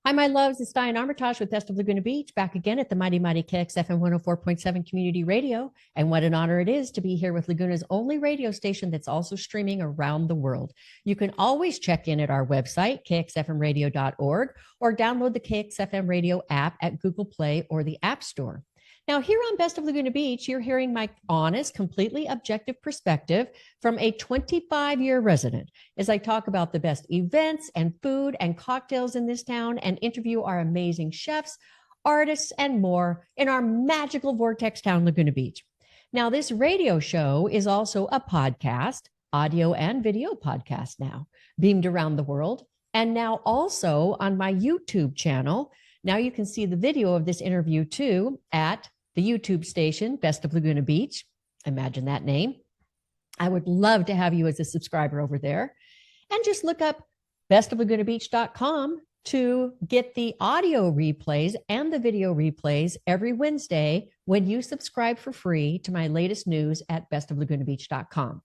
Hi, my loves. It's Diane Armitage with Best of Laguna Beach, back again at the Mighty Mighty KXFM 104.7 Community Radio. And what an honor it is to be here with Laguna's only radio station that's also streaming around the world. You can always check in at our website, kxfmradio.org, or download the KXFM radio app at Google Play or the App Store. Now, here on Best of Laguna Beach, you're hearing my honest, completely objective perspective from a 25-year resident as I talk about the best events and food and cocktails in this town and interview our amazing chefs, artists, and more in our magical vortex town, Laguna Beach. Now, this radio show is also a podcast, audio and video podcast now, beamed around the world, and now also on my YouTube channel. Now you can see the video of this interview too at the YouTube station, Best of Laguna Beach. Imagine that name. I would love to have you as a subscriber over there. And just look up bestoflagunabeach.com to get the audio replays and the video replays every Wednesday when you subscribe for free to my latest news at bestoflagunabeach.com.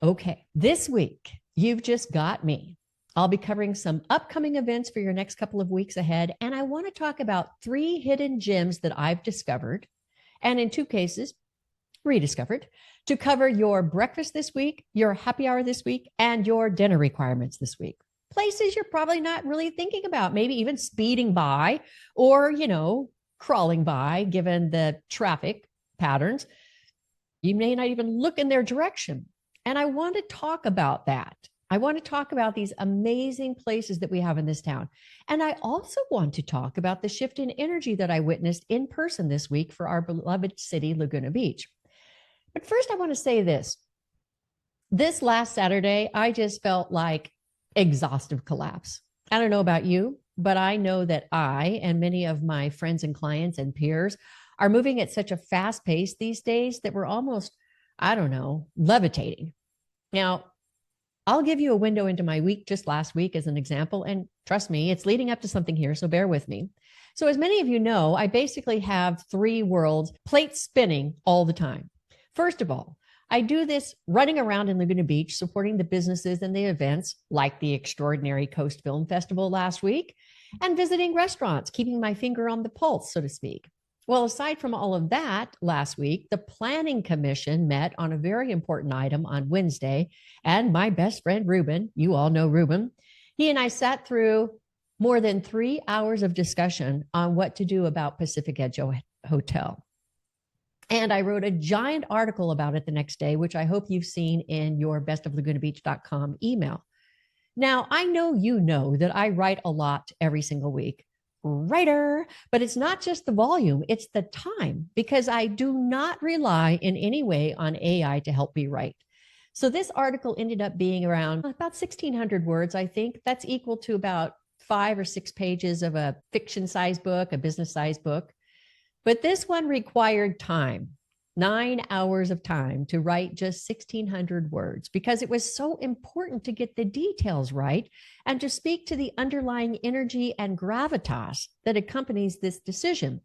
Okay, this week, you've just got me. I'll be covering some upcoming events for your next couple of weeks ahead, and I want to talk about 3 hidden gems that I've discovered, and in 2 cases, rediscovered, to cover your breakfast this week, your happy hour this week, and your dinner requirements this week. Places you're probably not really thinking about, maybe even speeding by or, crawling by, given the traffic patterns. You may not even look in their direction. And I want to talk about that. I want to talk about these amazing places that we have in this town. And I also want to talk about the shift in energy that I witnessed in person this week for our beloved city, Laguna Beach. But first, I want to say this. This last Saturday, I just felt like exhaustive collapse. I don't know about you, but I know that I and many of my friends and clients and peers are moving at such a fast pace these days that we're almost, levitating. Now, I'll give you a window into my week just last week as an example. And trust me, it's leading up to something here, so bear with me. So as many of you know, I basically have 3 worlds, plates spinning all the time. First of all, I do this running around in Laguna Beach, supporting the businesses and the events like the extraordinary Coast Film Festival last week, and visiting restaurants, keeping my finger on the pulse, so to speak. Well, aside from all of that, last week, the Planning Commission met on a very important item on Wednesday, and my best friend, Ruben, you all know Ruben, he and I sat through more than 3 hours of discussion on what to do about Pacific Edge Hotel. And I wrote a giant article about it the next day, which I hope you've seen in your bestoflagunabeach.com email. Now, I know you know that I write a lot every single week. Writer, but it's not just the volume, it's the time, because I do not rely in any way on AI to help me write. So this article ended up being around about 1,600 words, I think. That's equal to about 5 or 6 pages of a fiction-sized book, a business-sized book. But this one required time, 9 hours of time to write just 1,600 words, because it was so important to get the details right and to speak to the underlying energy and gravitas that accompanies this decision.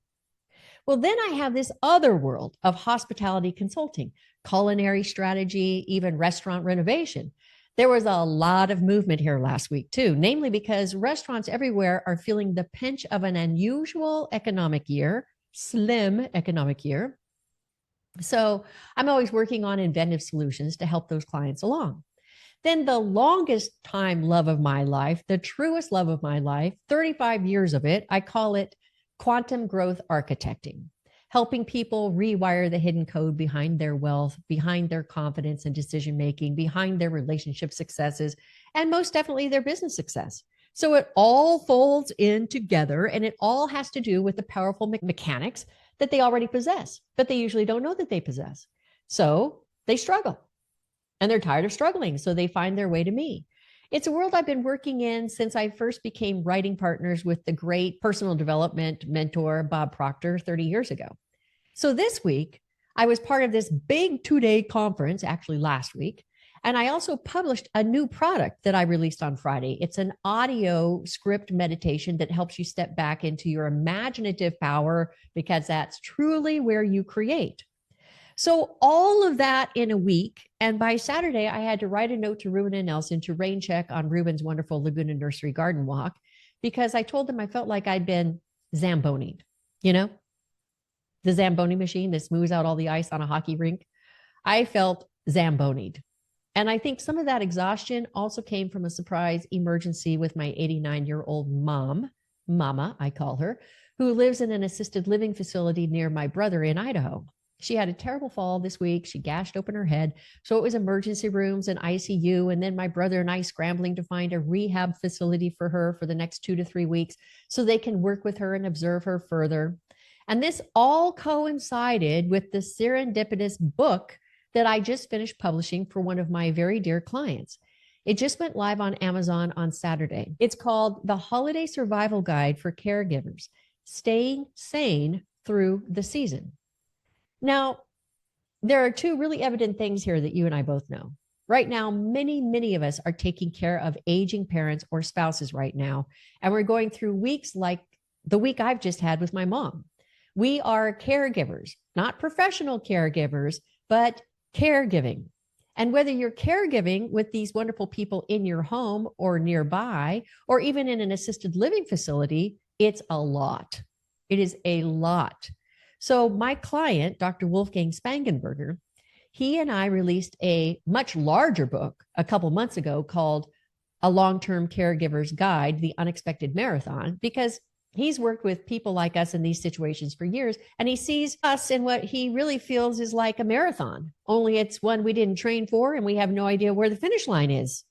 Well, then I have this other world of hospitality consulting, culinary strategy, even restaurant renovation. There was a lot of movement here last week too, namely because restaurants everywhere are feeling the pinch of an unusual economic year, slim economic year. So I'm always working on inventive solutions to help those clients along. Then the longest time love of my life, the truest love of my life, 35 years of it, I call it quantum growth architecting, helping people rewire the hidden code behind their wealth, behind their confidence and decision-making, behind their relationship successes, and most definitely their business success. So it all folds in together, and it all has to do with the powerful mechanics that they already possess, but they usually don't know that they possess. So they struggle, and they're tired of struggling, so they find their way to me. It's a world I've been working in since I first became writing partners with the great personal development mentor, Bob Proctor, 30 years ago. So this week, I was part of this big 2-day conference, actually last week, and I also published a new product that I released on Friday. It's an audio script meditation that helps you step back into your imaginative power, because that's truly where you create. So all of that in a week. And by Saturday, I had to write a note to Ruben and Nelson to rain check on Ruben's wonderful Laguna Nursery Garden Walk, because I told them I felt like I'd been Zambonied, you know, the Zamboni machine that smooths out all the ice on a hockey rink. I felt Zambonied. And I think some of that exhaustion also came from a surprise emergency with my 89-year-old mama, I call her, who lives in an assisted living facility near my brother in Idaho. She had a terrible fall this week. She gashed open her head. So it was emergency rooms and ICU. And then my brother and I scrambling to find a rehab facility for her for the next 2 to 3 weeks so they can work with her and observe her further. And this all coincided with the serendipitous book that I just finished publishing for one of my very dear clients. It just went live on Amazon on Saturday. It's called The Holiday Survival Guide for Caregivers, Staying Sane Through the Season. Now, there are two really evident things here that you and I both know. Right now, many of us are taking care of aging parents or spouses right now. And we're going through weeks like the week I've just had with my mom. We are caregivers, not professional caregivers, but caregiving. And whether you're caregiving with these wonderful people in your home or nearby, or even in an assisted living facility, it's a lot. It is a lot. So my client, Dr. Wolfgang Spangenberger, he and I released a much larger book a couple months ago called A Long-Term Caregiver's Guide, The Unexpected Marathon, because he's worked with people like us in these situations for years, and he sees us in what he really feels is like a marathon, only it's one we didn't train for, and we have no idea where the finish line is.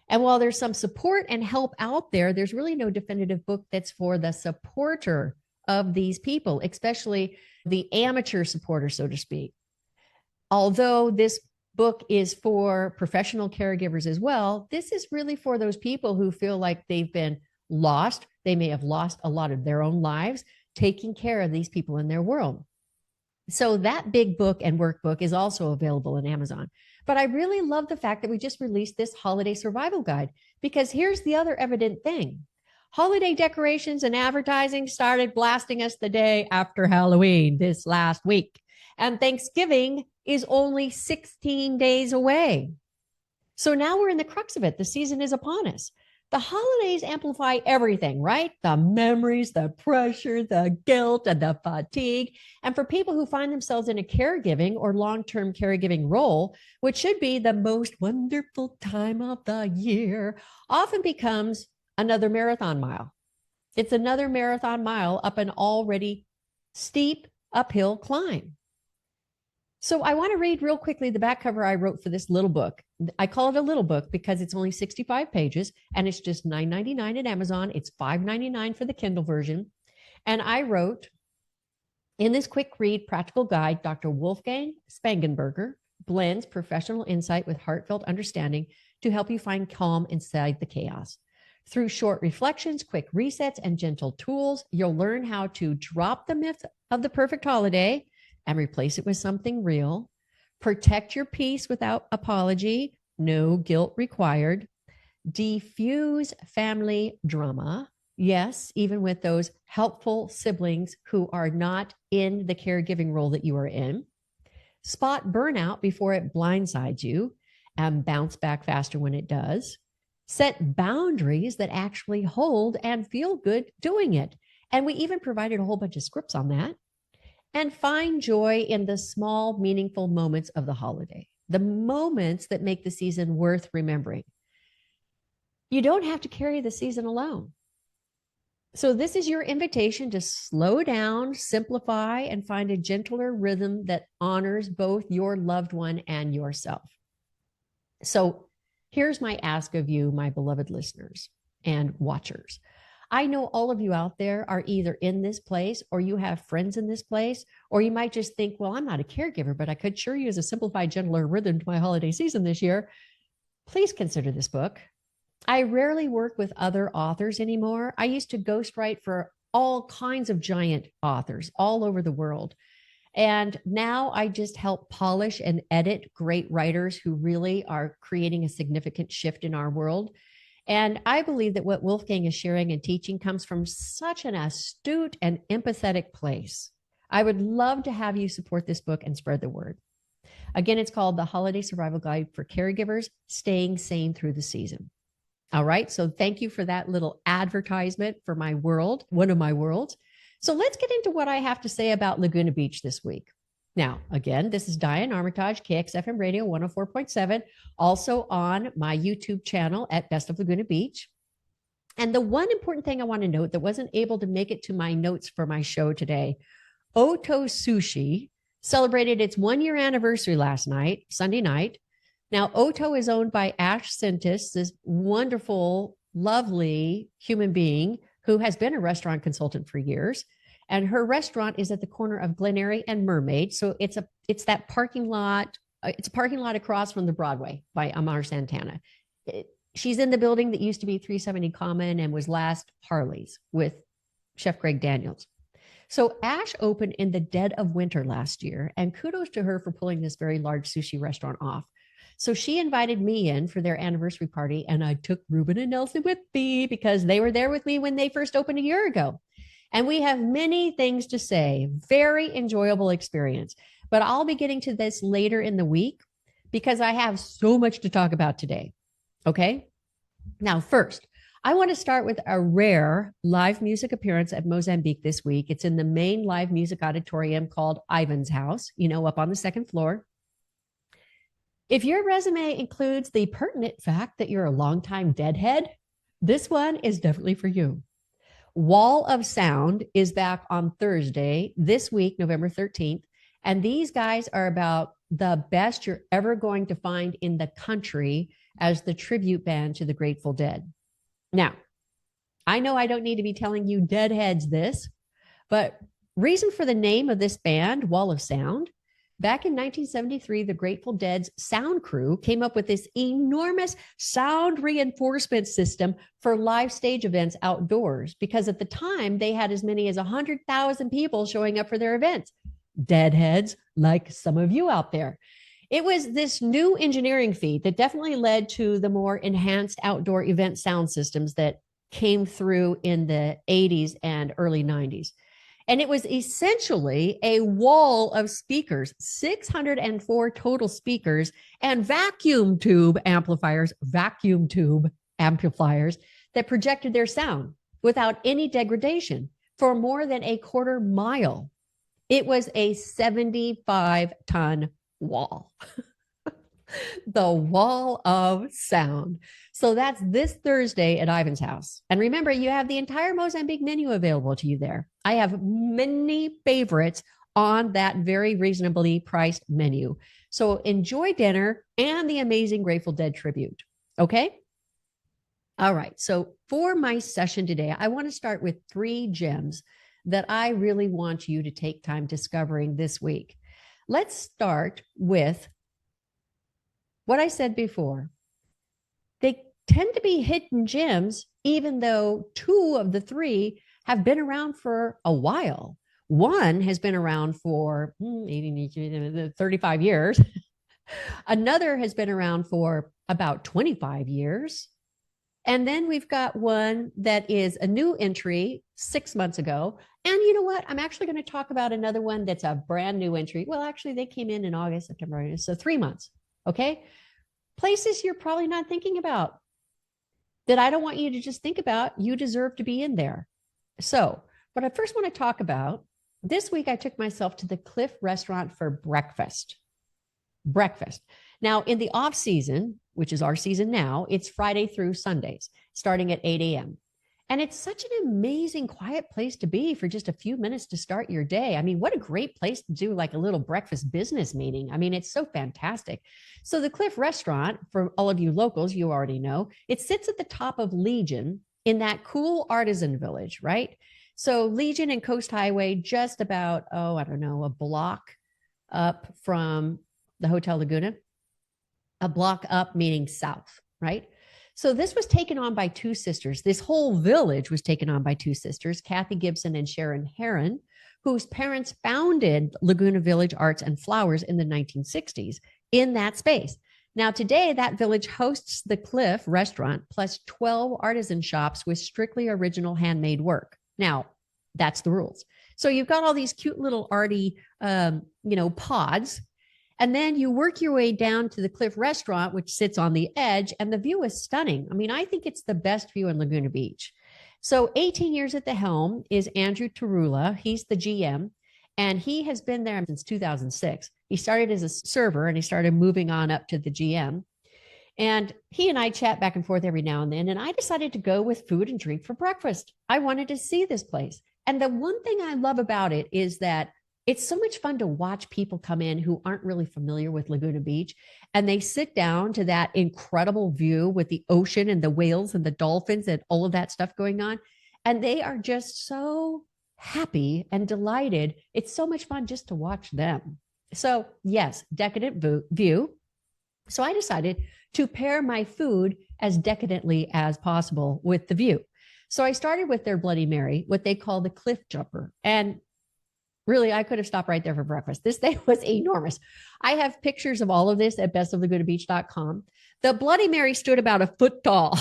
And while there's some support and help out there, there's really no definitive book that's for the supporter of these people, especially the amateur supporter, so to speak. Although this book is for professional caregivers as well, this is really for those people who feel like they've been lost. They may have lost a lot of their own lives taking care of these people in their world. So that big book and workbook is also available on Amazon. But I really love the fact that we just released this holiday survival guide, because here's the other evident thing. Holiday decorations and advertising started blasting us the day after Halloween this last week. And Thanksgiving is only 16 days away. So now we're in the crux of it. The season is upon us. The holidays amplify everything, right? The memories, the pressure, the guilt, and the fatigue. And for people who find themselves in a caregiving or long-term caregiving role, which should be the most wonderful time of the year, often becomes another marathon mile. It's another marathon mile up an already steep uphill climb. So I want to read real quickly the back cover I wrote for this little book. I call it a little book because it's only 65 pages and it's just $9.99 at Amazon. It's $5.99 for the Kindle version. And I wrote, in this quick read practical guide, Dr. Wolfgang Spangenberger blends professional insight with heartfelt understanding to help you find calm inside the chaos. Through short reflections, quick resets, and gentle tools, you'll learn how to drop the myth of the perfect holiday and replace it with something real. Protect your peace without apology, no guilt required. Diffuse family drama. Yes, even with those helpful siblings who are not in the caregiving role that you are in. Spot burnout before it blindsides you and bounce back faster when it does. Set boundaries that actually hold and feel good doing it. And we even provided a whole bunch of scripts on that. And find joy in the small, meaningful moments of the holiday, the moments that make the season worth remembering. You don't have to carry the season alone. So this is your invitation to slow down, simplify, and find a gentler rhythm that honors both your loved one and yourself. So here's my ask of you, my beloved listeners and watchers. I know all of you out there are either in this place or you have friends in this place, or you might just think, well, I'm not a caregiver, but I could sure use a simplified, gentler rhythm to my holiday season this year. Please consider this book. I rarely work with other authors anymore. I used to ghostwrite for all kinds of giant authors all over the world. And now I just help polish and edit great writers who really are creating a significant shift in our world. And I believe that what Wolfgang is sharing and teaching comes from such an astute and empathetic place. I would love to have you support this book and spread the word. Again, it's called The Holiday Survival Guide for Caregivers, Staying Sane Through the Season. All right. So thank you for that little advertisement for my world, one of my worlds. So let's get into what I have to say about Laguna Beach this week. Now, again, this is Diane Armitage, KXFM Radio 104.7, also on my YouTube channel at Best of Laguna Beach. And the one important thing I want to note that wasn't able to make it to my notes for my show today, Oto Sushi celebrated its 1-year anniversary last night, Sunday night. Now, Oto is owned by Ash Sintis, this wonderful, lovely human being who has been a restaurant consultant for years. And her restaurant is at the corner of Glenary and Mermaid. So it's that parking lot. It's a parking lot across from the Broadway by Amar Santana. She's in the building that used to be 370 Common and was last Harley's with Chef Greg Daniels. So Ash opened in the dead of winter last year, and kudos to her for pulling this very large sushi restaurant off. So she invited me in for their anniversary party, and I took Ruben and Nelson with me because they were there with me when they first opened a year ago. And we have many things to say, very enjoyable experience. But I'll be getting to this later in the week because I have so much to talk about today. Okay? Now, first, I want to start with a rare live music appearance at Mozambique this week. It's in the main live music auditorium called Ivan's House, up on the second floor. If your resume includes the pertinent fact that you're a longtime deadhead, this one is definitely for you. Wall of Sound is back on Thursday this week, November 13th. And these guys are about the best you're ever going to find in the country as the tribute band to the Grateful Dead. Now, I know I don't need to be telling you deadheads this, but reason for the name of this band, Wall of Sound, back in 1973, the Grateful Dead's sound crew came up with this enormous sound reinforcement system for live stage events outdoors, because at the time they had as many as 100,000 people showing up for their events. Deadheads, like some of you out there. It was this new engineering feat that definitely led to the more enhanced outdoor event sound systems that came through in the 80s and early 90s. And it was essentially a wall of speakers, 604 total speakers, and vacuum tube amplifiers that projected their sound without any degradation for more than a quarter mile. It was a 75-ton wall. The Wall of Sound. So that's this Thursday at Ivan's House. And remember, you have the entire Mozambique menu available to you there. I have many favorites on that very reasonably priced menu. So enjoy dinner and the amazing Grateful Dead tribute. Okay? All right. So for my session today, I want to start with 3 gems that I really want you to take time discovering this week. Let's start with what I said before. They tend to be hidden gems, even though 2 of the 3 have been around for a while. One has been around for 35 years. Another has been around for about 25 years. And then we've got one that is a new entry 6 months ago. And you know what? I'm actually going to talk about another one that's a brand new entry. Well, actually, they came in August, September, so 3 months. Okay. Places you're probably not thinking about that I don't want you to just think about. You deserve to be in there. So what I first want to talk about, this week I took myself to the Cliff Restaurant for breakfast. Now, in the off season, which is our season now, it's Friday through Sundays, starting at 8 a.m. And it's such an amazing, quiet place to be for just a few minutes to start your day. I mean, what a great place to do like a little breakfast business meeting. I mean, it's so fantastic. So the Cliff Restaurant, for all of you locals, you already know, it sits at the top of Legion in that cool artisan village, right? So Legion and Coast Highway, just about, a block up from the Hotel Laguna, a block up meaning south, right? So this was taken on by 2 sisters. This whole village was taken on by 2 sisters, Kathy Gibson and Sharon Heron, whose parents founded Laguna Village Arts and Flowers in the 1960s in that space. Now, today, that village hosts the Cliff Restaurant plus 12 artisan shops with strictly original handmade work. Now, that's the rules. So you've got all these cute little arty, pods. And then you work your way down to the Cliff restaurant, which sits on the edge, and the view is stunning. I mean, I think it's the best view in Laguna Beach. So 18 years at the helm is Andrew Tarula. He's the GM, and he has been there since 2006. He started as a server and he started moving on up to the GM. And he and I chat back and forth every now and then. And I decided to go with food and drink for breakfast. I wanted to see this place. And the one thing I love about it is that it's so much fun to watch people come in who aren't really familiar with Laguna Beach, and they sit down to that incredible view with the ocean and the whales and the dolphins and all of that stuff going on. And they are just so happy and delighted. It's so much fun just to watch them. So yes, decadent view. So I decided to pair my food as decadently as possible with the view. So I started with their Bloody Mary, what they call the cliff jumper. And really, I could have stopped right there for breakfast. This thing was enormous. I have pictures of all of this at bestoflagunabeach.com. The Bloody Mary stood about a foot tall.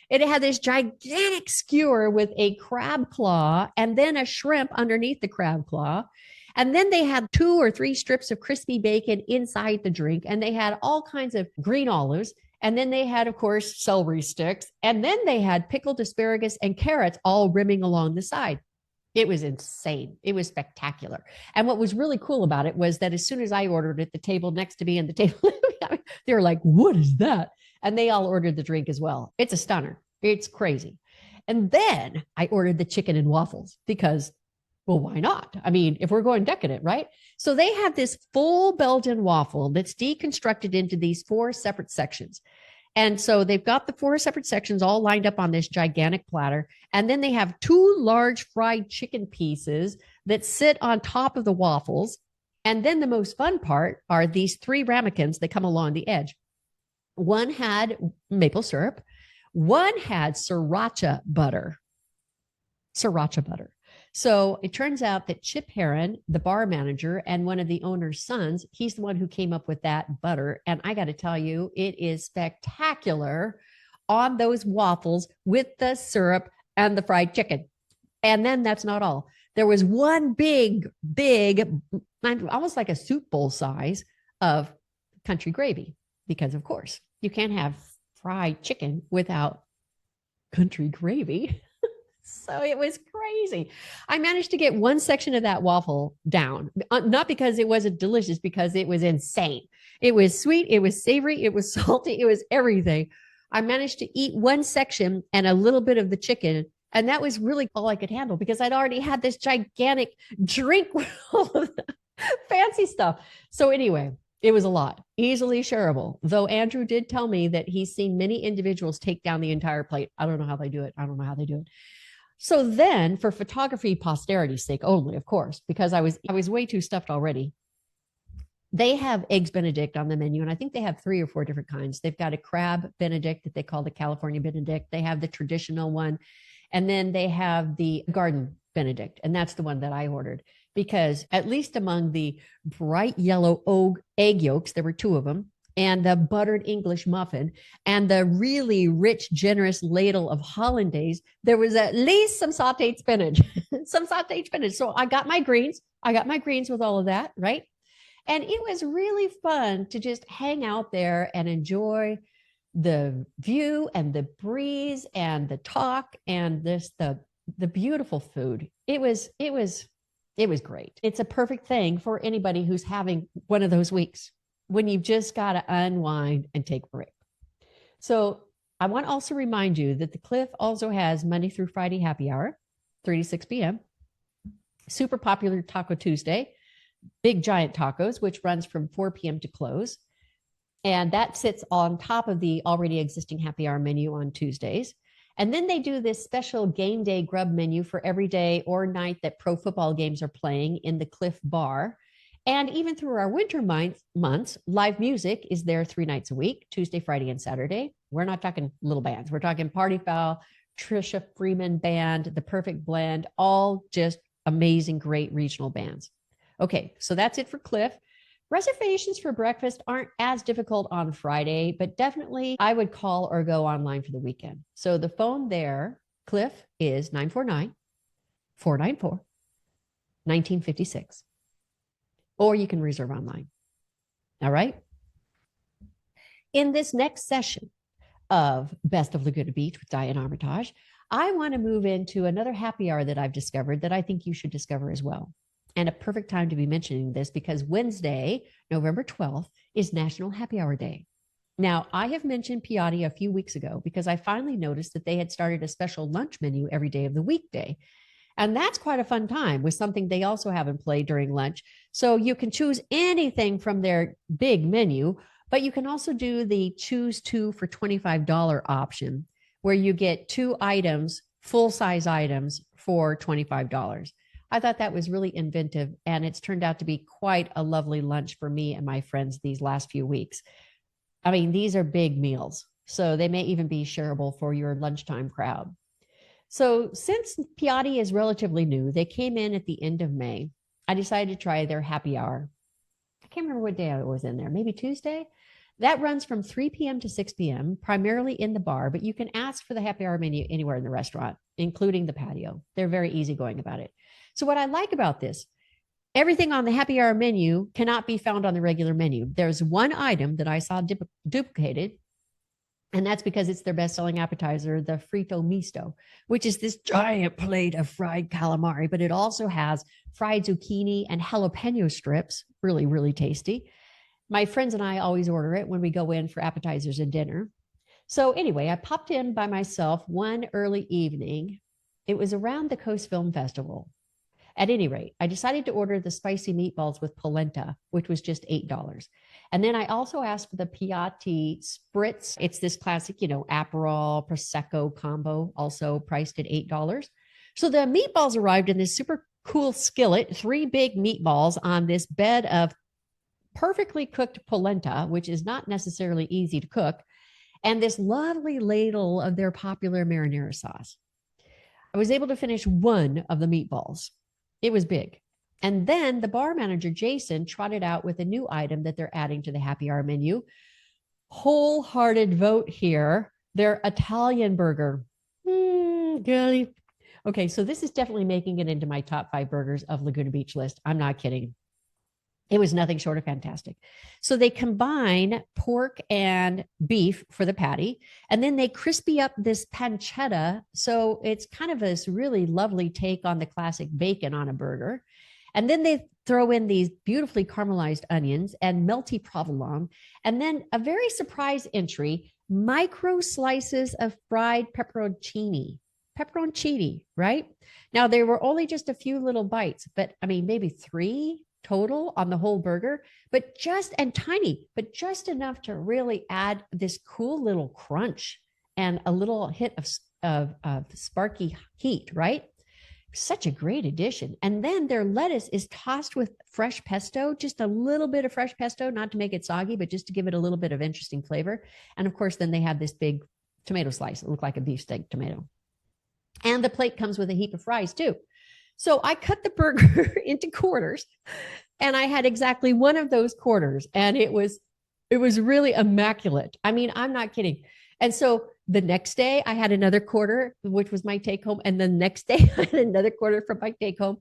It had this gigantic skewer with a crab claw and then a shrimp underneath the crab claw. And then they had 2 or 3 strips of crispy bacon inside the drink. And they had all kinds of green olives. And then they had, of course, celery sticks. And then they had pickled asparagus and carrots all rimming along the side. It was insane. It was spectacular. And what was really cool about it was that as soon as I ordered it, the table next to me and the table, they were like, what is that? And they all ordered the drink as well. It's a stunner. It's crazy. And then I ordered the chicken and waffles because, well, why not? I mean, if we're going decadent, right? So they have this full Belgian waffle that's deconstructed into these 4 separate sections. And so they've got the 4 separate sections all lined up on this gigantic platter. And then they have 2 large fried chicken pieces that sit on top of the waffles. And then the most fun part are these 3 ramekins that come along the edge. One had maple syrup. One had sriracha butter. Sriracha butter. So it turns out that Chip Heron, the bar manager and one of the owner's sons, he's the one who came up with that butter. And I got to tell you, it is spectacular on those waffles with the syrup and the fried chicken. And then that's not all. There was one big, almost like a soup bowl size of country gravy, because of course you can't have fried chicken without country gravy. So it was crazy. I managed to get one section of that waffle down, not because it wasn't delicious, because it was insane. It was sweet, it was savory, it was salty, it was everything. I managed to eat one section and a little bit of the chicken. And that was really all I could handle because I'd already had this gigantic drink with all of the fancy stuff. So anyway, it was a lot, easily shareable. Though Andrew did tell me that he's seen many individuals take down the entire plate. I don't know how they do it. So then for photography posterity's sake only, of course, because I was way too stuffed already. They have eggs Benedict on the menu, and I think they have 3 or 4 different kinds. They've got a crab Benedict that they call the California Benedict. They have the traditional one, and then they have the garden Benedict, and that's the one that I ordered because at least among the bright yellow egg yolks, there were 2 of them, and the buttered English muffin and the really rich, generous ladle of hollandaise, there was at least some sauteed spinach, So I got my greens with all of that, right? And it was really fun to just hang out there and enjoy the view and the breeze and the talk and the beautiful food. It was great. It's a perfect thing for anybody who's having one of those weeks when you've just got to unwind and take a break. So I want to also remind you that the Cliff also has Monday through Friday happy hour, 3 to 6 p.m. Super popular Taco Tuesday, big giant tacos, which runs from 4 p.m. to close. And that sits on top of the already existing happy hour menu on Tuesdays. And then they do this special game day grub menu for every day or night that pro football games are playing in the Cliff Bar. And even through our winter months, live music is there 3 nights a week, Tuesday, Friday, and Saturday. We're not talking little bands. We're talking Party Foul, Trisha Freeman Band, The Perfect Blend, all just amazing, great regional bands. Okay, so that's it for Cliff. Reservations for breakfast aren't as difficult on Friday, but definitely I would call or go online for the weekend. So the phone there, Cliff, is 949-494-1956. Or you can reserve online. All right. In this next session of Best of Laguna Beach with Diane Armitage, I want to move into another happy hour that I've discovered that I think you should discover as well. And a perfect time to be mentioning this because Wednesday, November 12th, is National Happy Hour Day. Now, I have mentioned Piatti a few weeks ago because I finally noticed that they had started a special lunch menu every day of the weekday. And that's quite a fun time with something they also have in play during lunch. So you can choose anything from their big menu, but you can also do the choose two for $25 option where you get 2 items, full-size items for $25. I thought that was really inventive, and it's turned out to be quite a lovely lunch for me and my friends these last few weeks. I mean, these are big meals, so they may even be shareable for your lunchtime crowd. So since Piatti is relatively new, they came in at the end of May. I decided to try their happy hour. I can't remember what day I was in there, maybe Tuesday. That runs from 3 p.m. to 6 p.m., primarily in the bar, but you can ask for the happy hour menu anywhere in the restaurant, including the patio. They're very easygoing about it. So what I like about this, everything on the happy hour menu cannot be found on the regular menu. There's one item that I saw duplicated, and that's because it's their best-selling appetizer, the frito misto, which is this giant plate of fried calamari, but it also has fried zucchini and jalapeno strips, really, really tasty. My friends and I always order it when we go in for appetizers and dinner. So anyway, I popped in by myself one early evening. It was around the Coast Film Festival. At any rate, I decided to order the spicy meatballs with polenta, which was just $8. And then I also asked for the Piatti Spritz. It's this classic, Aperol, Prosecco combo, also priced at $8. So the meatballs arrived in this super cool skillet, 3 big meatballs on this bed of perfectly cooked polenta, which is not necessarily easy to cook, and this lovely ladle of their popular marinara sauce. I was able to finish one of the meatballs. It was big. And then the bar manager, Jason, trotted out with a new item that they're adding to the happy hour menu. Wholehearted vote here, their Italian burger. Girly. Okay, so this is definitely making it into my top 5 burgers of Laguna Beach list. I'm not kidding. It was nothing short of fantastic. So they combine pork and beef for the patty, and then they crispy up this pancetta. So it's kind of this really lovely take on the classic bacon on a burger. And then they throw in these beautifully caramelized onions and melty provolone. And then a very surprise entry, micro slices of fried pepperoncini. Pepperoncini, right? Now, there were only just a few little bites, but I mean, maybe 3 total on the whole burger, but just just enough to really add this cool little crunch and a little hit of sparky heat, right? Such a great addition. And then their lettuce is tossed with fresh pesto, just a little bit of fresh pesto, not to make it soggy, but just to give it a little bit of interesting flavor. And of course, then they have this big tomato slice. It looked like a beefsteak tomato. And the plate comes with a heap of fries too. So I cut the burger into quarters, and I had exactly one of those quarters, and it was really immaculate. I mean, I'm not kidding. And so the next day I had another quarter, which was my take home. And the next day I had another quarter for my take home.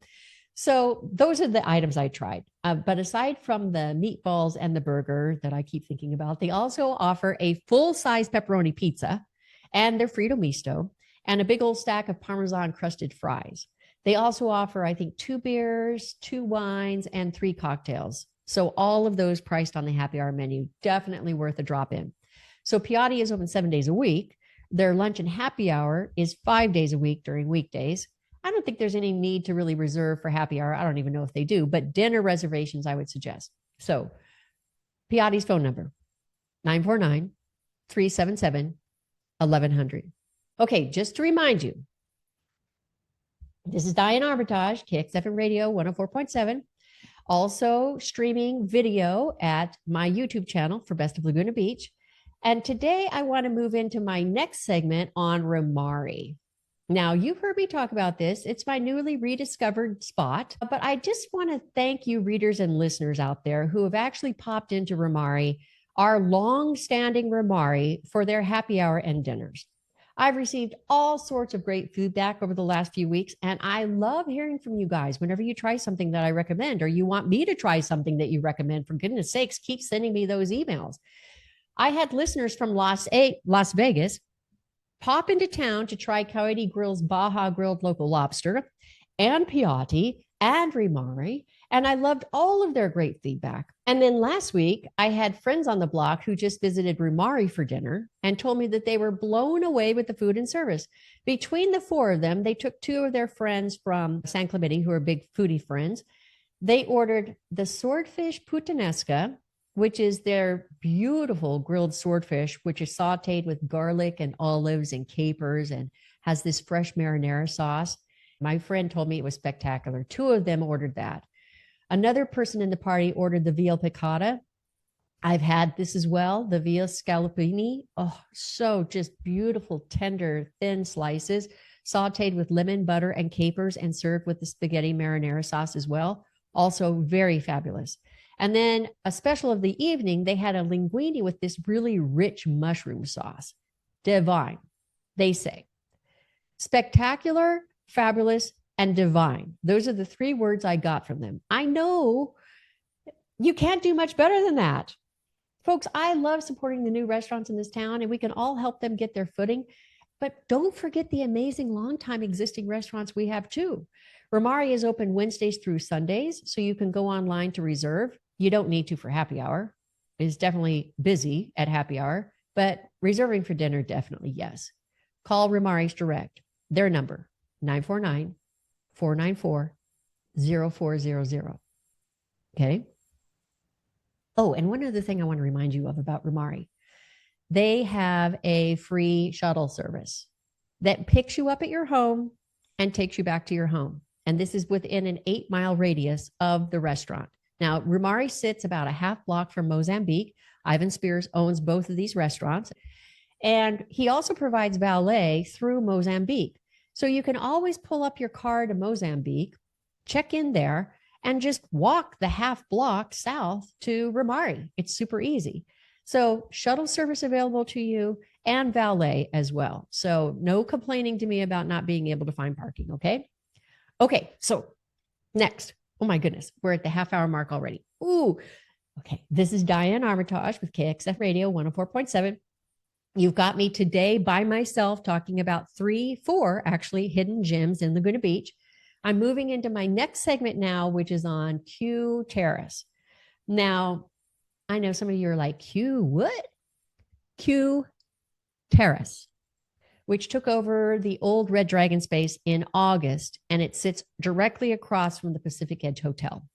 So those are the items I tried. But aside from the meatballs and the burger that I keep thinking about, they also offer a full-size pepperoni pizza and their Frito Misto and a big old stack of Parmesan crusted fries. They also offer, I think, 2 beers, 2 wines, and 3 cocktails. So all of those priced on the happy hour menu, definitely worth a drop in. So Piatti is open 7 days a week. Their lunch and happy hour is 5 days a week during weekdays. I don't think there's any need to really reserve for happy hour. I don't even know if they do, but dinner reservations I would suggest. So Piatti's phone number, 949-377-1100. Okay, just to remind you, this is Diane Armitage, KXFM Radio 104.7. Also streaming video at my YouTube channel for Best of Laguna Beach. And today I want to move into my next segment on Romari. Now, you've heard me talk about this. It's my newly rediscovered spot, but I just want to thank you readers and listeners out there who have actually popped into Romari, our long-standing Romari, for their happy hour and dinners. I've received all sorts of great feedback over the last few weeks, and I love hearing from you guys whenever you try something that I recommend, or you want me to try something that you recommend. For goodness sakes, keep sending me those emails. I had listeners from Las Vegas pop into town to try Coyote Grill's Baja Grilled Local Lobster and Piatti and Rimari, and I loved all of their great feedback. And then last week, I had friends on the block who just visited Rimari for dinner and told me that they were blown away with the food and service. Between the four of them, they took two of their friends from San Clemente, who are big foodie friends. They ordered the swordfish puttanesca, which is their beautiful grilled swordfish, which is sauteed with garlic and olives and capers and has this fresh marinara sauce. My friend told me it was spectacular. Two of them ordered that. Another person in the party ordered the veal piccata. I've had this as well, the veal scallopini. Oh, so just beautiful, tender, thin slices, sauteed with lemon, butter, and capers, and served with the spaghetti marinara sauce as well. Also very fabulous. And then a special of the evening, they had a linguine with this really rich mushroom sauce. Divine, they say. Spectacular, fabulous, and divine. Those are the three words I got from them. I know you can't do much better than that. Folks, I love supporting the new restaurants in this town, and we can all help them get their footing. But don't forget the amazing longtime existing restaurants we have too. Rimari is open Wednesdays through Sundays, so you can go online to reserve. You don't need to for happy hour. It is definitely busy at happy hour, but reserving for dinner, definitely yes. Call Rimari's direct. Their number, 949-494-0400. Okay. Oh, and one other thing I want to remind you of about Rimari. They have a free shuttle service that picks you up at your home and takes you back to your home. And this is within an 8-mile radius of the restaurant. Now, Rimari sits about a half block from Mozambique. Ivan Spears owns both of these restaurants. And he also provides valet through Mozambique. So you can always pull up your car to Mozambique, check in there, and just walk the half block south to Rimari. It's super easy. So shuttle service available to you and valet as well. So no complaining to me about not being able to find parking, okay? Okay, so next. Oh my goodness, we're at the half-hour mark already. Ooh, okay. This is Diane Armitage with KXF Radio 104.7. You've got me today by myself talking about four actually hidden gems in Laguna Beach. I'm moving into my next segment now, which is on Q Terrace. Now, I know some of you are like, Q what? Q Terrace, which took over the old Red Dragon space in August, and it sits directly across from the Pacific Edge Hotel.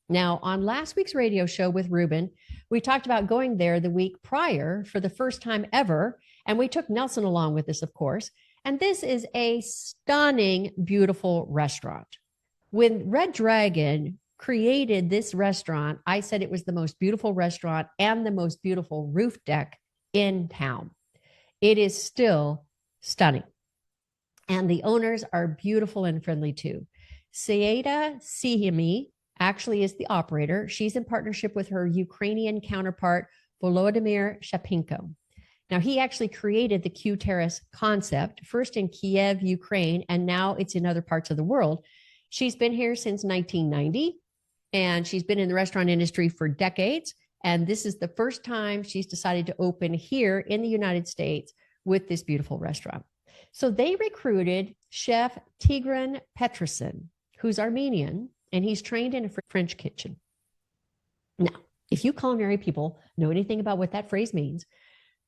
Now, on last week's radio show with Ruben, we talked about going there the week prior for the first time ever, and we took Nelson along with us, of course. And this is a stunning, beautiful restaurant. When Red Dragon created this restaurant, I said it was the most beautiful restaurant and the most beautiful roof deck in town. It is still stunning. And the owners are beautiful and friendly too. Saida Sihimi actually is the operator. She's in partnership with her Ukrainian counterpart, Volodymyr Shapchenko. Now, he actually created the Q Terrace concept, first in Kiev, Ukraine, and now it's in other parts of the world. She's been here since 1990, and she's been in the restaurant industry for decades. And this is the first time she's decided to open here in the United States with this beautiful restaurant. So they recruited Chef Tigran Petrosyan, who's Armenian, and he's trained in a French kitchen. Now, if you culinary people know anything about what that phrase means,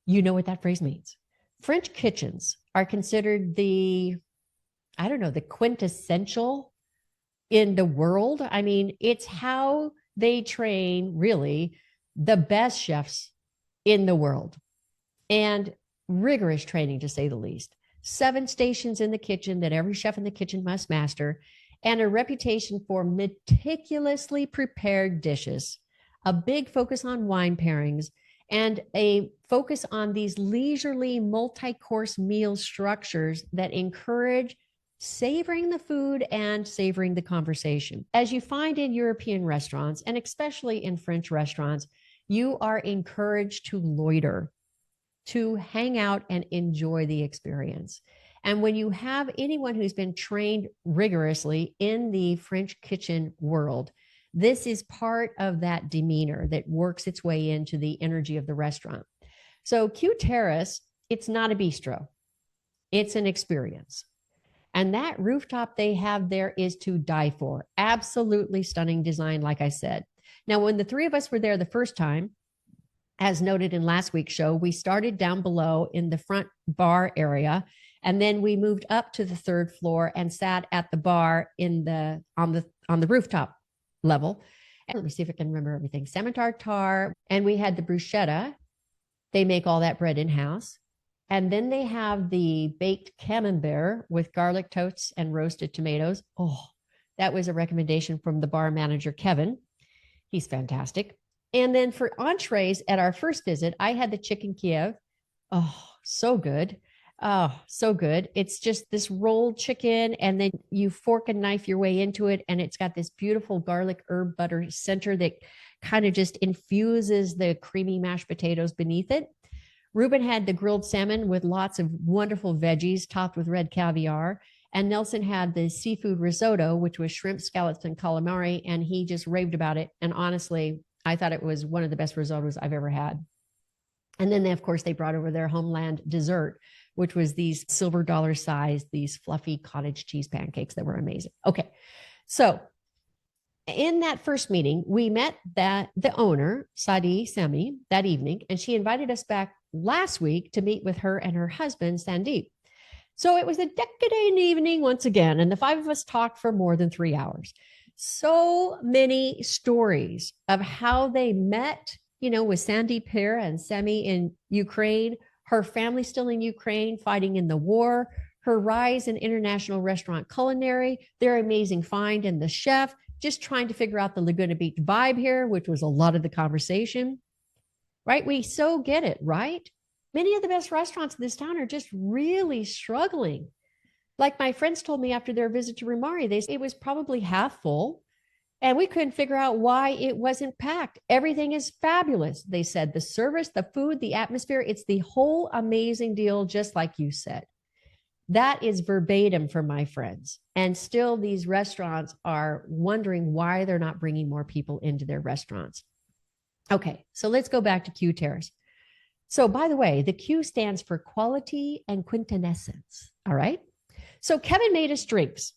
you know what that phrase means. French kitchens are considered the quintessential in the world. I mean, it's how they train really the best chefs in the world, and rigorous training to say the least. 7 stations in the kitchen that every chef in the kitchen must master, and a reputation for meticulously prepared dishes, a big focus on wine pairings, and a focus on these leisurely multi-course meal structures that encourage savoring the food and savoring the conversation. As you find in European restaurants, and especially in French restaurants, you are encouraged to loiter. to hang out and enjoy the experience. And when you have anyone who's been trained rigorously in the French kitchen world, this is part of that demeanor that works its way into the energy of the restaurant. So Q Terrace, it's not a bistro. It's an experience. And that rooftop they have there is to die for. Absolutely stunning design, like I said. Now, when the three of us were there the first time, as noted in last week's show, we started down below in the front bar area, and then we moved up to the third floor and sat at the bar on the rooftop level. And let me see if I can remember everything. Salmon tartare, and we had the bruschetta. They make all that bread in-house. And then they have the baked camembert with garlic toasts and roasted tomatoes. Oh, that was a recommendation from the bar manager, Kevin. He's fantastic. And then for entrees at our first visit, I had the chicken Kiev. Oh, so good. Oh, so good. It's just this rolled chicken, and then you fork and knife your way into it. And it's got this beautiful garlic herb butter center that kind of just infuses the creamy mashed potatoes beneath it. Ruben had the grilled salmon with lots of wonderful veggies topped with red caviar. And Nelson had the seafood risotto, which was shrimp, scallops, and calamari. And he just raved about it. And honestly, I thought it was one of the best risottos I've ever had. And then, of course, they brought over their homeland dessert, which was these silver dollar size, these fluffy cottage cheese pancakes that were amazing. Okay. So in that first meeting, we met the owner, Sadi Sami, that evening, and she invited us back last week to meet with her and her husband, Sandeep. So it was a decadent evening once again, and the five of us talked for more than 3 hours. So many stories of how they met, with Sandeep here and Semi in Ukraine, her family still in Ukraine, fighting in the war, her rise in international restaurant culinary, their amazing find in the chef, just trying to figure out the Laguna Beach vibe here, which was a lot of the conversation, right? We so get it, right? Many of the best restaurants in this town are just really struggling. Like my friends told me after their visit to Rumari, it was probably half full, and we couldn't figure out why it wasn't packed. Everything is fabulous. They said the service, the food, the atmosphere, it's the whole amazing deal, just like you said. That is verbatim from my friends. And still these restaurants are wondering why they're not bringing more people into their restaurants. Okay, so let's go back to Q Terrace. So by the way, the Q stands for quality and quintessence. All right. So Kevin made us drinks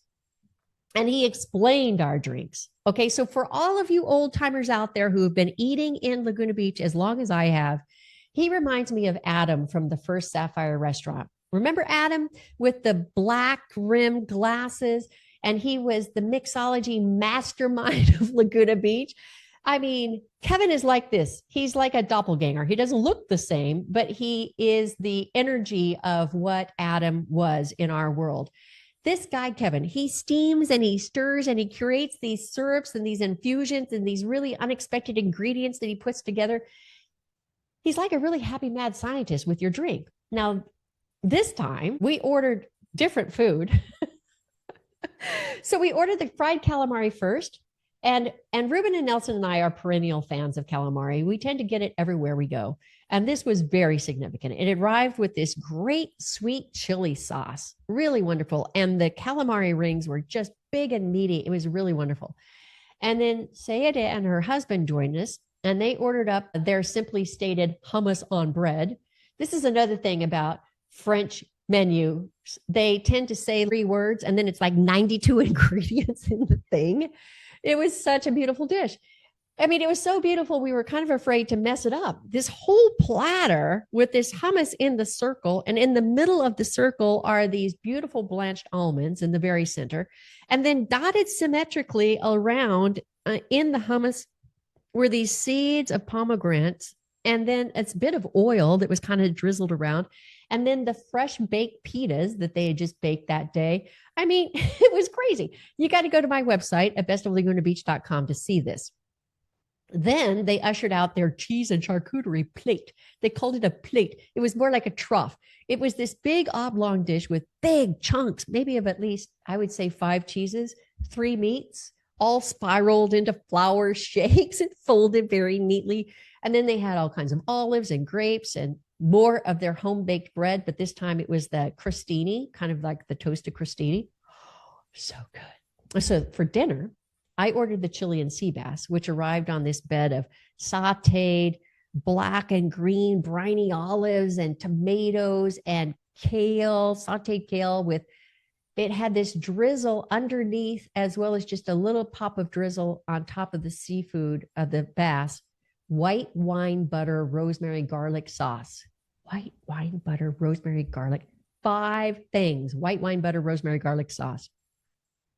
and he explained our drinks. Okay. So for all of you old timers out there who have been eating in Laguna Beach as long as I have, he reminds me of Adam from the first Sapphire restaurant. Remember Adam with the black rimmed glasses? And he was the mixology mastermind of Laguna Beach. I mean, Kevin is like this. He's like a doppelganger. He doesn't look the same, but he is the energy of what Adam was in our world. This guy, Kevin, he steams and he stirs and he creates these syrups and these infusions and these really unexpected ingredients that he puts together. He's like a really happy, mad scientist with your drink. Now, this time we ordered different food. So we ordered the fried calamari first. And Ruben and Nelson and I are perennial fans of calamari. We tend to get it everywhere we go. And this was very significant. It arrived with this great sweet chili sauce, really wonderful. And the calamari rings were just big and meaty. It was really wonderful. And then Sayeda and her husband joined us, and they ordered up their simply stated hummus on bread. This is another thing about French menu. They tend to say 3 words, and then it's like 92 ingredients in the thing. It was such a beautiful dish. I mean, it was so beautiful, we were kind of afraid to mess it up. This whole platter with this hummus in the circle, and in the middle of the circle are these beautiful blanched almonds in the very center. And then dotted symmetrically around in the hummus were these seeds of pomegranates, and then a bit of oil that was kind of drizzled around. And then the fresh baked pitas that they had just baked that day. I mean, it was crazy. You got to go to my website at bestoflagunabeach.com to see this. Then they ushered out their cheese and charcuterie plate. They called it a plate. It was more like a trough. It was this big oblong dish with big chunks, maybe of at least, I would say 5 cheeses, 3 meats, all spiraled into flour shakes and folded very neatly. And then they had all kinds of olives and grapes and more of their home-baked bread, but this time it was the crostini, kind of like the toasted crostini. So good. So for dinner, I ordered the Chilean sea bass, which arrived on this bed of sauteed black and green briny olives and tomatoes and kale, sauteed kale with, it had this drizzle underneath as well as just a little pop of drizzle on top of the seafood of the bass, white wine butter, rosemary, garlic sauce. White wine butter, rosemary, garlic, 5 things, white wine butter, rosemary, garlic sauce.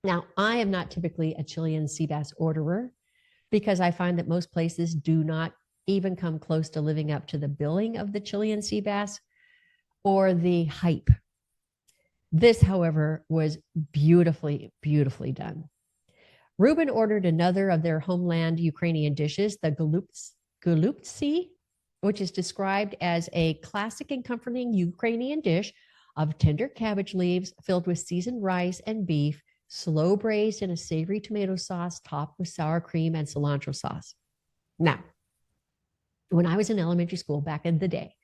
Now, I am not typically a Chilean sea bass orderer because I find that most places do not even come close to living up to the billing of the Chilean sea bass or the hype. This, however, was beautifully, beautifully done. Ruben ordered another of their homeland Ukrainian dishes, the golubtsi, which is described as a classic and comforting Ukrainian dish of tender cabbage leaves filled with seasoned rice and beef, slow braised in a savory tomato sauce topped with sour cream and cilantro sauce. Now, when I was in elementary school back in the day,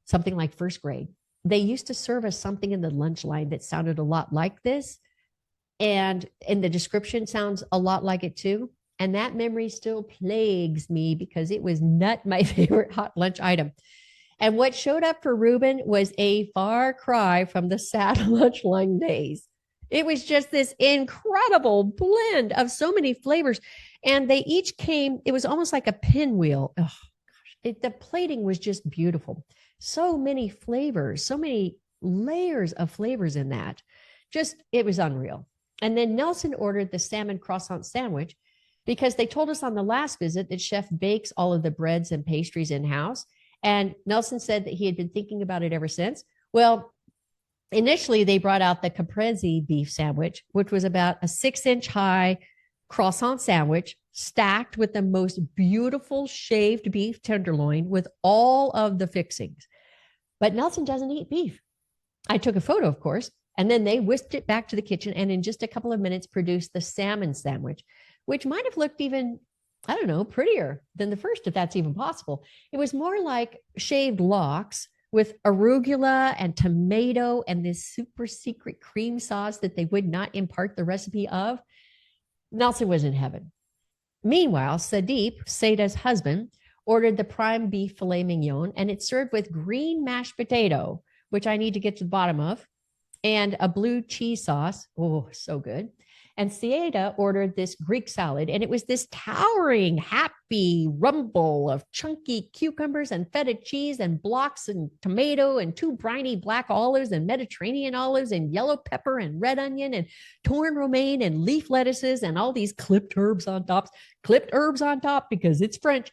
something like first grade, they used to serve us something in the lunch line that sounded a lot like this. And in the description sounds a lot like it too. And that memory still plagues me because it was not my favorite hot lunch item. And what showed up for Ruben was a far cry from the sad lunch line days. It was just this incredible blend of so many flavors. And they each came, it was almost like a pinwheel. Oh, gosh, the plating was just beautiful. So many flavors, so many layers of flavors in that. Just, it was unreal. And then Nelson ordered the salmon croissant sandwich because they told us on the last visit that Chef bakes all of the breads and pastries in-house. And Nelson said that he had been thinking about it ever since. Well, initially they brought out the caprese beef sandwich, which was about a 6-inch high croissant sandwich stacked with the most beautiful shaved beef tenderloin with all of the fixings. But Nelson doesn't eat beef. I took a photo, of course, and then they whisked it back to the kitchen and in just a couple of minutes produced the salmon sandwich, which might have looked even, I don't know, prettier than the first, if that's even possible. It was more like shaved lox with arugula and tomato and this super secret cream sauce that they would not impart the recipe of. Nelson was in heaven. Meanwhile, Sadeep, Sada's husband, ordered the prime beef filet mignon, and it's served with green mashed potato, which I need to get to the bottom of, and a blue cheese sauce. Oh, so good. And Sieda ordered this Greek salad, and it was this towering, happy rumble of chunky cucumbers and feta cheese and blocks and tomato and 2 briny black olives and Mediterranean olives and yellow pepper and red onion and torn romaine and leaf lettuces and all these clipped herbs on top because it's French.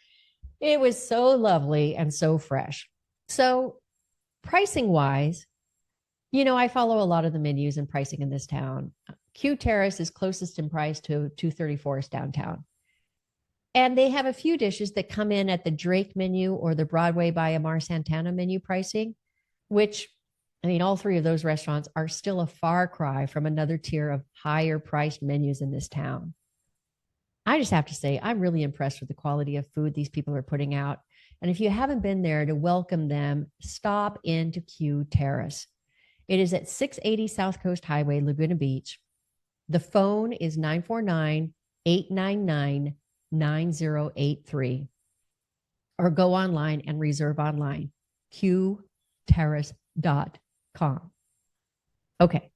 It was so lovely and so fresh. So pricing wise, you know, I follow a lot of the menus and pricing in this town. Q Terrace is closest in price to 234 downtown. And they have a few dishes that come in at the Drake menu or the Broadway by Amar Santana menu pricing, which, I mean, all 3 of those restaurants are still a far cry from another tier of higher priced menus in this town. I just have to say, I'm really impressed with the quality of food these people are putting out. And if you haven't been there to welcome them, stop into Q Terrace. It is at 680 South Coast Highway, Laguna Beach. The phone is 949-899-9083. Or go online and reserve online, qterrace.com. Okay.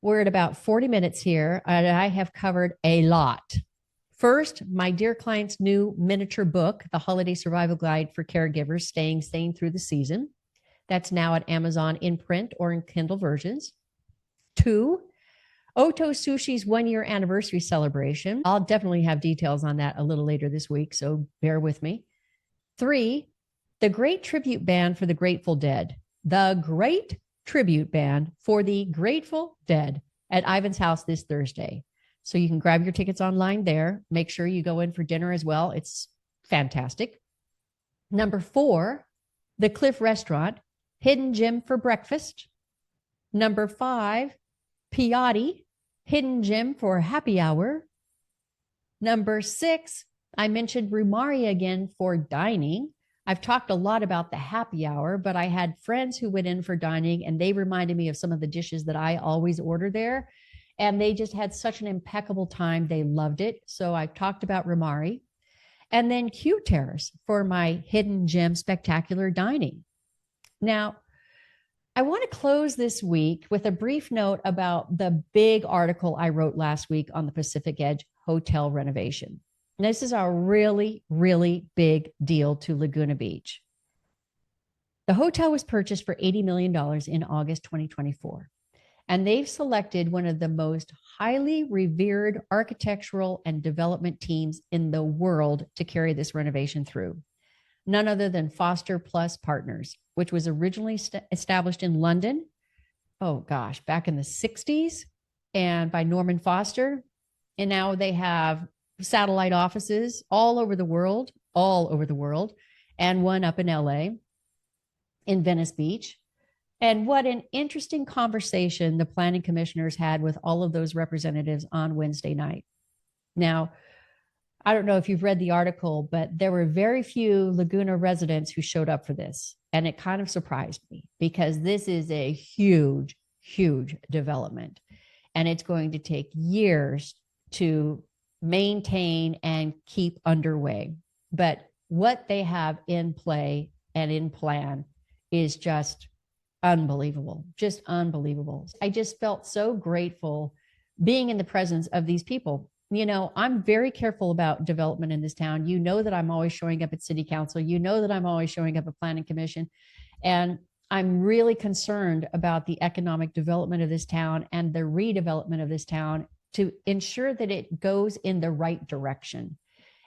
We're at about 40 minutes here, and I have covered a lot. First, my dear client's new miniature book, The Holiday Survival Guide for Caregivers, Staying Sane Through the Season. That's now at Amazon in print or in Kindle versions. 2, Oto Sushi's 1-year anniversary celebration. I'll definitely have details on that a little later this week, so bear with me. 3, the Great Tribute Band for the Grateful Dead. The Great Tribute Band for the Grateful Dead at Ivan's House this Thursday. So you can grab your tickets online there. Make sure you go in for dinner as well. It's fantastic. Number 4, the Cliff Restaurant, Hidden Gem for breakfast. Number 5, Piatti, Hidden Gem for happy hour. Number 6, I mentioned Rumari again for dining. I've talked a lot about the happy hour, but I had friends who went in for dining and they reminded me of some of the dishes that I always order there. And they just had such an impeccable time. They loved it. So I talked about Ramari. And then Q Terrace for my hidden gem spectacular dining. Now, I want to close this week with a brief note about the big article I wrote last week on the Pacific Edge hotel renovation. And this is a really, really big deal to Laguna Beach. The hotel was purchased for $80 million in August 2024. And they've selected one of the most highly revered architectural and development teams in the world to carry this renovation through. None other than Foster Plus Partners, which was originally established in London, back in the 60s, and by Norman Foster. And now they have satellite offices all over the world, and one up in LA, in Venice Beach. And what an interesting conversation the planning commissioners had with all of those representatives on Wednesday night. Now, I don't know if you've read the article, but there were very few Laguna residents who showed up for this. And it kind of surprised me because this is a huge, huge development. And it's going to take years to maintain and keep underway. But what they have in play and in plan is just unbelievable, just unbelievable. I just felt so grateful being in the presence of these people. You know, I'm very careful about development in this town. You know that I'm always showing up at city council. You know that I'm always showing up at planning commission. And I'm really concerned about the economic development of this town and the redevelopment of this town to ensure that it goes in the right direction.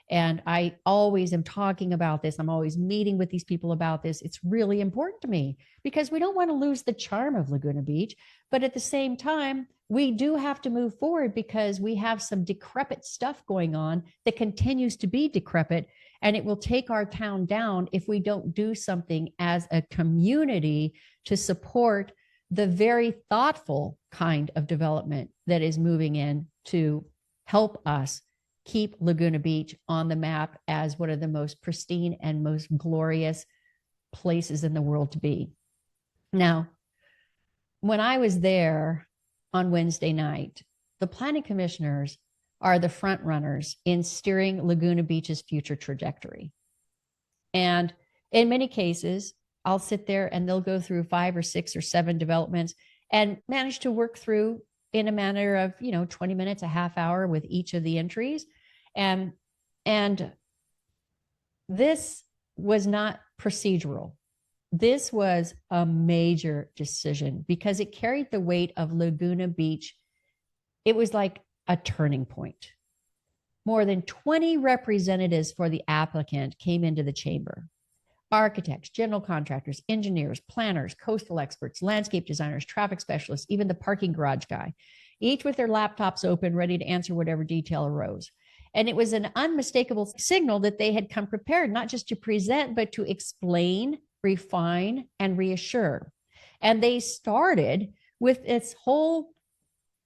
And I always am talking about this. I'm always meeting with these people about this. It's really important to me because we don't want to lose the charm of Laguna Beach. But at the same time, we do have to move forward because we have some decrepit stuff going on that continues to be decrepit. And it will take our town down if we don't do something as a community to support the very thoughtful kind of development that is moving in to help us keep Laguna Beach on the map as one of the most pristine and most glorious places in the world to be. Now, when I was there on Wednesday night, the planning commissioners are the front runners in steering Laguna Beach's future trajectory. And in many cases, I'll sit there and they'll go through 5 or 6 or 7 developments and manage to work through in a matter of, 20 minutes, a half hour with each of the entries. And this was not procedural. This was a major decision because it carried the weight of Laguna Beach. It was like a turning point. More than 20 representatives for the applicant came into the chamber. Architects, general contractors, engineers, planners, coastal experts, landscape designers, traffic specialists, even the parking garage guy, each with their laptops open, ready to answer whatever detail arose. And it was an unmistakable signal that they had come prepared, not just to present, but to explain, refine, and reassure. And they started with its whole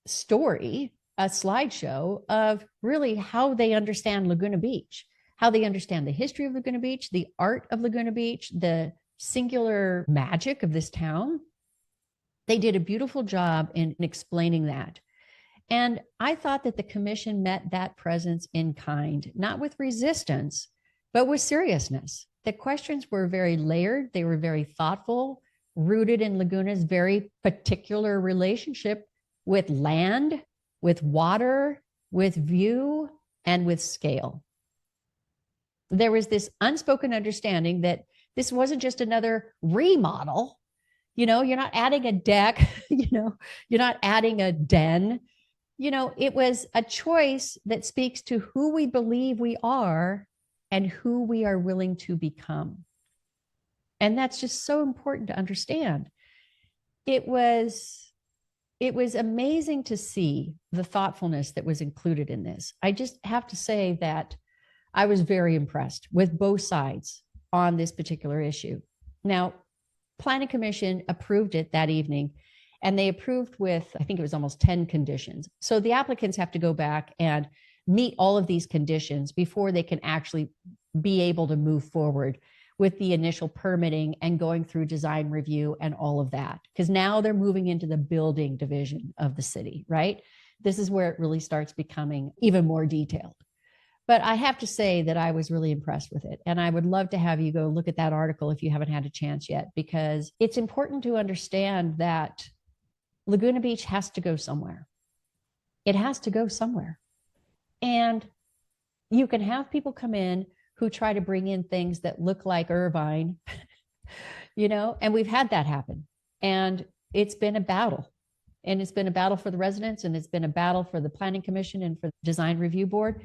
story, a slideshow of really how they understand Laguna Beach, how they understand the history of Laguna Beach, the art of Laguna Beach, the singular magic of this town. They did a beautiful job in explaining that. And I thought that the commission met that presence in kind, not with resistance, but with seriousness. The questions were very layered. They were very thoughtful, rooted in Laguna's very particular relationship with land, with water, with view, and with scale. There was this unspoken understanding that this wasn't just another remodel. You're not adding a deck, you're not adding a den. It was a choice that speaks to who we believe we are and who we are willing to become. And that's just so important to understand. It was amazing to see the thoughtfulness that was included in this. I just have to say that I was very impressed with both sides on this particular issue. Now, Planning Commission approved it that evening, and they approved with, I think it was almost 10 conditions. So the applicants have to go back and meet all of these conditions before they can actually be able to move forward with the initial permitting and going through design review and all of that. Because now they're moving into the building division of the city, right? This is where it really starts becoming even more detailed. But I have to say that I was really impressed with it. And I would love to have you go look at that article if you haven't had a chance yet, because it's important to understand that Laguna Beach has to go somewhere. It has to go somewhere. And you can have people come in who try to bring in things that look like Irvine, and we've had that happen. And it's been a battle. And it's been a battle for the residents, and it's been a battle for the Planning Commission and for the Design Review Board.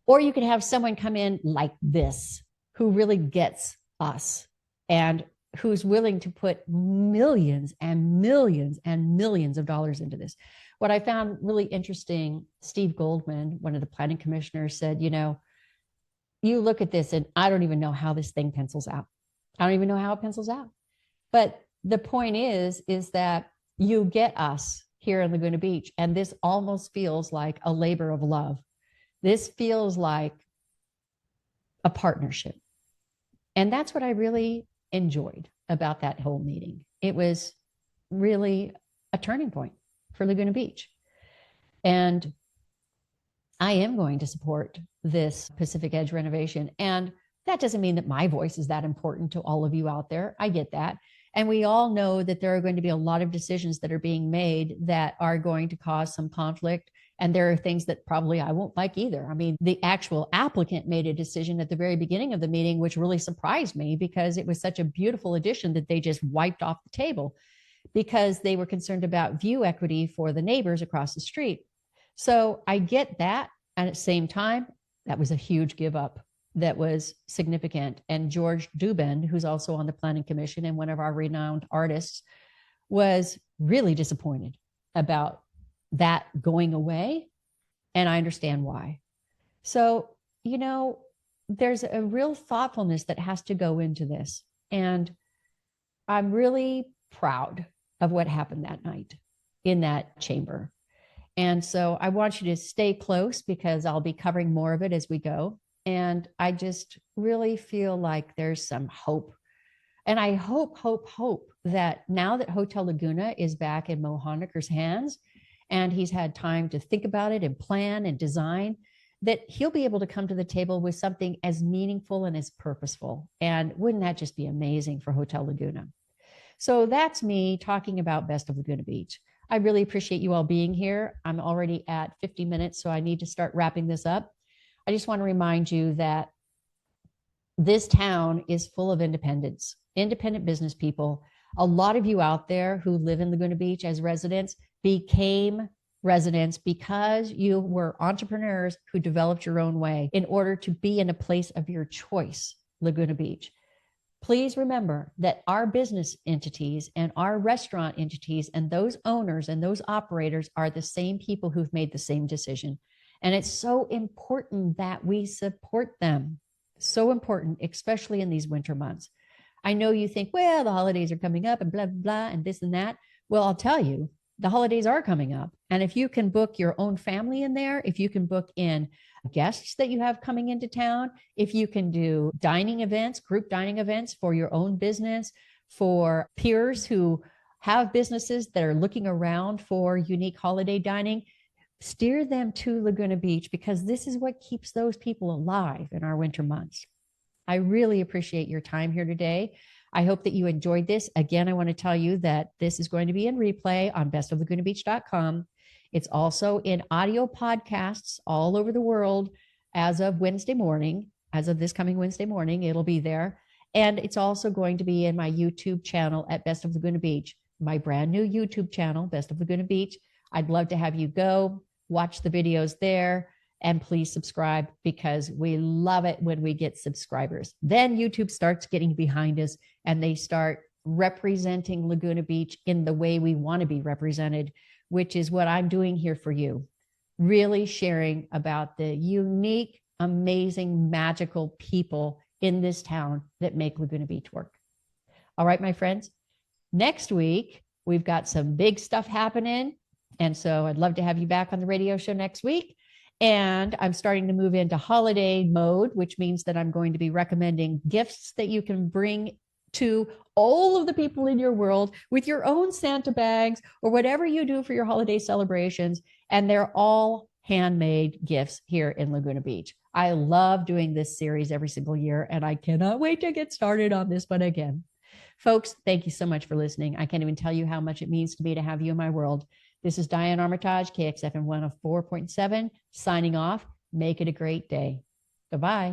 Or you could have someone come in like this, who really gets us and who's willing to put millions and millions and millions of dollars into this. What I found really interesting, Steve Goldman, one of the planning commissioners, said, you look at this and I don't even know how this thing pencils out. I don't even know how it pencils out. But the point is that you get us here in Laguna Beach, and this almost feels like a labor of love. This feels like a partnership. And that's what I really enjoyed about that whole meeting. It was really a turning point for Laguna Beach. And I am going to support this Pacific Edge renovation. And that doesn't mean that my voice is that important to all of you out there. I get that. And we all know that there are going to be a lot of decisions that are being made that are going to cause some conflict. And there are things that probably I won't like either. I mean, the actual applicant made a decision at the very beginning of the meeting, which really surprised me because it was such a beautiful addition that they just wiped off the table because they were concerned about view equity for the neighbors across the street. So I get that. And at the same time, that was a huge give up that was significant. And George Dubin, who's also on the Planning Commission and one of our renowned artists, was really disappointed about that going away. And I understand why. So, there's a real thoughtfulness that has to go into this. And I'm really proud of what happened that night in that chamber. And so I want you to stay close because I'll be covering more of it as we go. And I just really feel like there's some hope. And I hope that now that Hotel Laguna is back in Mo Honecker's hands and he's had time to think about it and plan and design, that he'll be able to come to the table with something as meaningful and as purposeful. And wouldn't that just be amazing for Hotel Laguna? So that's me talking about Best of Laguna Beach. I really appreciate you all being here. I'm already at 50 minutes, so I need to start wrapping this up. I just want to remind you that this town is full of independent business people. A lot of you out there who live in Laguna Beach as residents became residents because you were entrepreneurs who developed your own way in order to be in a place of your choice, Laguna Beach. Please remember that our business entities and our restaurant entities and those owners and those operators are the same people who've made the same decision. And it's so important that we support them. So important, especially in these winter months. I know you think, well, the holidays are coming up and blah, blah, blah, and this and that. Well, I'll tell you, the holidays are coming up. And if you can book your own family in there, if you can book in guests that you have coming into town, if you can do dining events, group dining events for your own business, for peers who have businesses that are looking around for unique holiday dining, steer them to Laguna Beach because this is what keeps those people alive in our winter months. I really appreciate your time here today. I hope that you enjoyed this. Again, I want to tell you that this is going to be in replay on bestoflagunabeach.com. It's also in audio podcasts all over the world as of Wednesday morning. As of this coming Wednesday morning, it'll be there. And it's also going to be in my YouTube channel at Best of Laguna Beach, my brand new YouTube channel, Best of Laguna Beach. I'd love to have you go watch the videos there. And please subscribe because we love it when we get subscribers. Then YouTube starts getting behind us and they start representing Laguna Beach in the way we want to be represented, which is what I'm doing here for you. Really sharing about the unique, amazing, magical people in this town that make Laguna Beach work. All right, my friends, next week, we've got some big stuff happening. And so I'd love to have you back on the radio show next week. And I'm starting to move into holiday mode, which means that I'm going to be recommending gifts that you can bring to all of the people in your world with your own Santa bags or whatever you do for your holiday celebrations. And they're all handmade gifts here in Laguna Beach. I love doing this series every single year, and I cannot wait to get started on this one again. Folks, thank you so much for listening. I can't even tell you how much it means to me to have you in my world. This is Diane Armitage, KXFM 104.7, signing off. Make it a great day. Bye-bye.